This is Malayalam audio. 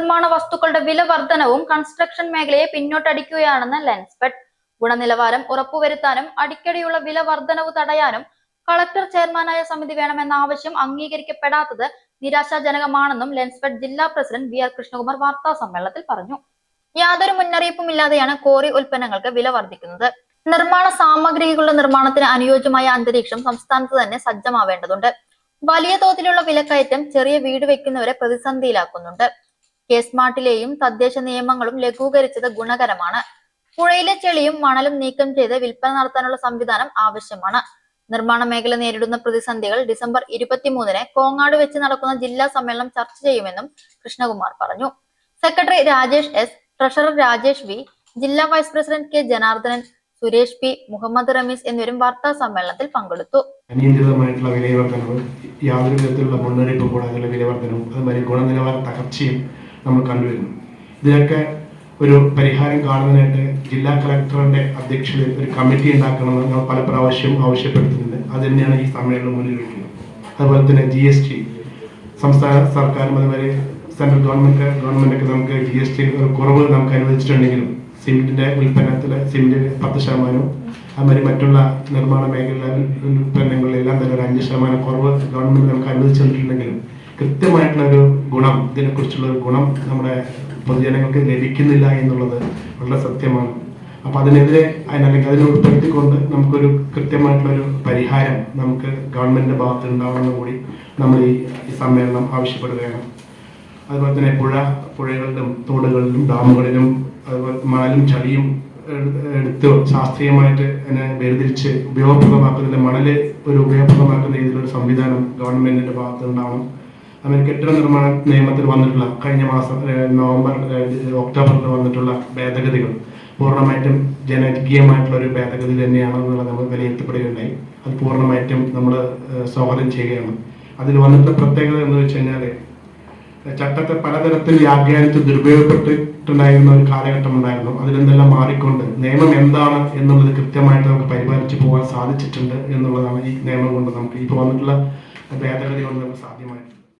നിർമ്മാണ വസ്തുക്കളുടെ വില വർധനവും കൺസ്ട്രക്ഷൻ മേഖലയെ പിന്നോട്ടടിക്കുകയാണെന്ന് ലെൻസ്ഫെഡ്. ഗുണനിലവാരം ഉറപ്പുവരുത്താനും അടിക്കടിയുള്ള വില വർധനവ് തടയാനും കളക്ടർ ചെയർമാനായ സമിതി വേണമെന്ന ആവശ്യം അംഗീകരിക്കപ്പെടാത്തത് നിരാശാജനകമാണെന്നും ലെൻസ്ഫെഡ് ജില്ലാ പ്രസിഡന്റ് വി ആർ കൃഷ്ണകുമാർ വാർത്താ സമ്മേളനത്തിൽ പറഞ്ഞു. യാതൊരു മുന്നറിയിപ്പുമില്ലാതെയാണ് ക്വാറി ഉൽപ്പന്നങ്ങൾക്ക് വില വർദ്ധിക്കുന്നത്. നിർമ്മാണ സാമഗ്രികളുടെ നിർമ്മാണത്തിന് അനുയോജ്യമായ അന്തരീക്ഷം സംസ്ഥാനത്ത് തന്നെ സജ്ജമാവേണ്ടതുണ്ട്. വലിയ തോതിലുള്ള വിലക്കയറ്റം ചെറിയ വീട് വെക്കുന്നവരെ പ്രതിസന്ധിയിലാക്കുന്നുണ്ട്. കെ-സ്മാർട്ടിലെയും തദ്ദേശ നിയമങ്ങളും ലഘൂകരിച്ചത് ഗുണകരമാണ്. പുഴയിലെ ചെളിയും മണലും നീക്കം ചെയ്ത് വിൽപ്പന നടത്താനുള്ള സംവിധാനം ആവശ്യമാണ്. നിർമ്മാണ മേഖല നേരിടുന്ന പ്രതിസന്ധികൾ ഡിസംബർ 23-ന് കോങ്ങാട് വെച്ച് നടക്കുന്ന ജില്ലാ സമ്മേളനം ചർച്ച ചെയ്യുമെന്നും കൃഷ്ണകുമാർ പറഞ്ഞു. Secretary Rajesh S, treasurer Rajesh V, ജില്ലാ vice president K Janardhanan, Suresh P, Muhammad Ramees എന്നിവരും വാർത്താ സമ്മേളനത്തിൽ പങ്കെടുത്തു. അനിയന്ത്രിതമായിട്ടുള്ള വിലവർദ്ധനവും യാതൊരു വിധത്തിലുള്ള മുന്നറിയിപ്പും കൂടാതെയുള്ള വിലവർദ്ധനവും അതുമാതിരി ഗുണനിലവാര തകർച്ചയും നമ്മൾ കണ്ടുവരുന്നു. ഇതിനൊക്കെ ഒരു പരിഹാരം കാണുന്നതിനായിട്ട് ജില്ലാ കളക്ടറിന്റെ അധ്യക്ഷതയിൽ ഒരു കമ്മിറ്റി ഉണ്ടാക്കണമെന്ന് നമ്മൾ പല പ്രാവശ്യം ആവശ്യപ്പെടുത്തുന്നുണ്ട്. അത് തന്നെയാണ് ഈ സമ്മേളനം മുന്നിൽ വയ്ക്കുന്നത്. അതുപോലെ തന്നെ GST സംസ്ഥാന സർക്കാരും അതുപോലെ സെൻട്രൽ ഗവൺമെന്റൊക്കെ നമുക്ക് GST ഒരു കുറവ് നമുക്ക് അനുവദിച്ചിട്ടുണ്ടെങ്കിലും സിമെന്റിന്റെ ഉൽപ്പന്നത്തിൽ സിമെന്റിന് 10%, അതുമാതിരി മറ്റുള്ള നിർമ്മാണ മേഖല ഉൽപ്പന്നങ്ങളിലെല്ലാം തന്നെ ഒരു 5% കുറവ് ഗവൺമെന്റ് നമുക്ക് അനുവദിച്ചിട്ടുണ്ടെങ്കിലും കൃത്യമായിട്ടുള്ള ഒരു ഗുണം, ഇതിനെക്കുറിച്ചുള്ള ഒരു ഗുണം നമ്മുടെ പൊതുജനങ്ങൾക്ക് ലഭിക്കുന്നില്ല എന്നുള്ളത് വളരെ സത്യമാണ്. അപ്പൊ അതിനെതിരെ അല്ലെങ്കിൽ അതിനെ ഉൾപ്പെടുത്തിക്കൊണ്ട് നമുക്കൊരു കൃത്യമായിട്ടുള്ളൊരു പരിഹാരം നമുക്ക് ഗവൺമെന്റിന്റെ ഭാഗത്ത് ഉണ്ടാവണമെന്ന് കൂടി നമ്മൾ ഈ സമ്മേളനം ആവശ്യപ്പെടുകയാണ്. അതുപോലെ തന്നെ പുഴകളിലും തോടുകളിലും ഡാമുകളിലും അതുപോലെ മണലും ചളിയും എടുത്ത് ശാസ്ത്രീയമായിട്ട് അതിനെ വേർതിരിച്ച് ഉപയോഗപ്രദമാക്കുന്നതിന് മണല് ഒരു ഉപയോഗപ്രദമാക്കുന്ന രീതിയിലൊരു സംവിധാനം ഗവൺമെന്റിന്റെ ഭാഗത്ത് ഉണ്ടാവണം. അതുപോലെ കെട്ടിട നിർമ്മാണ നിയമത്തിൽ വന്നിട്ടുള്ള കഴിഞ്ഞ മാസം ഒക്ടോബറിൽ വന്നിട്ടുള്ള ഭേദഗതികൾ പൂർണ്ണമായിട്ടും ജനകീയമായിട്ടുള്ള ഒരു ഭേദഗതി തന്നെയാണെന്നുള്ളത് നമ്മൾ വിലയിരുത്തപ്പെടുകയുണ്ടായി. അത് പൂർണ്ണമായിട്ടും നമ്മൾ സ്വാഗതം ചെയ്യുകയാണ്. അതിൽ വന്നിട്ടുള്ള പ്രത്യേകത എന്ന് വെച്ച് കഴിഞ്ഞാൽ ചട്ടത്തെ പലതരത്തിൽ വ്യാഖ്യാനിച്ച് ദുരുപയോഗപ്പെട്ടിട്ടുണ്ടായിരുന്ന ഒരു കാലഘട്ടം ഉണ്ടായിരുന്നു. അതിൽ നിന്നെല്ലാം മാറിക്കൊണ്ട് നിയമം എന്താണ് എന്നുള്ളത് കൃത്യമായിട്ട് നമുക്ക് പരിപാലിച്ചു പോകാൻ സാധിച്ചിട്ടുണ്ട് എന്നുള്ളതാണ് ഈ നിയമം കൊണ്ട് നമുക്ക് ഇപ്പോൾ വന്നിട്ടുള്ള ഭേദഗതി കൊണ്ട് നമുക്ക് സാധിക്കും.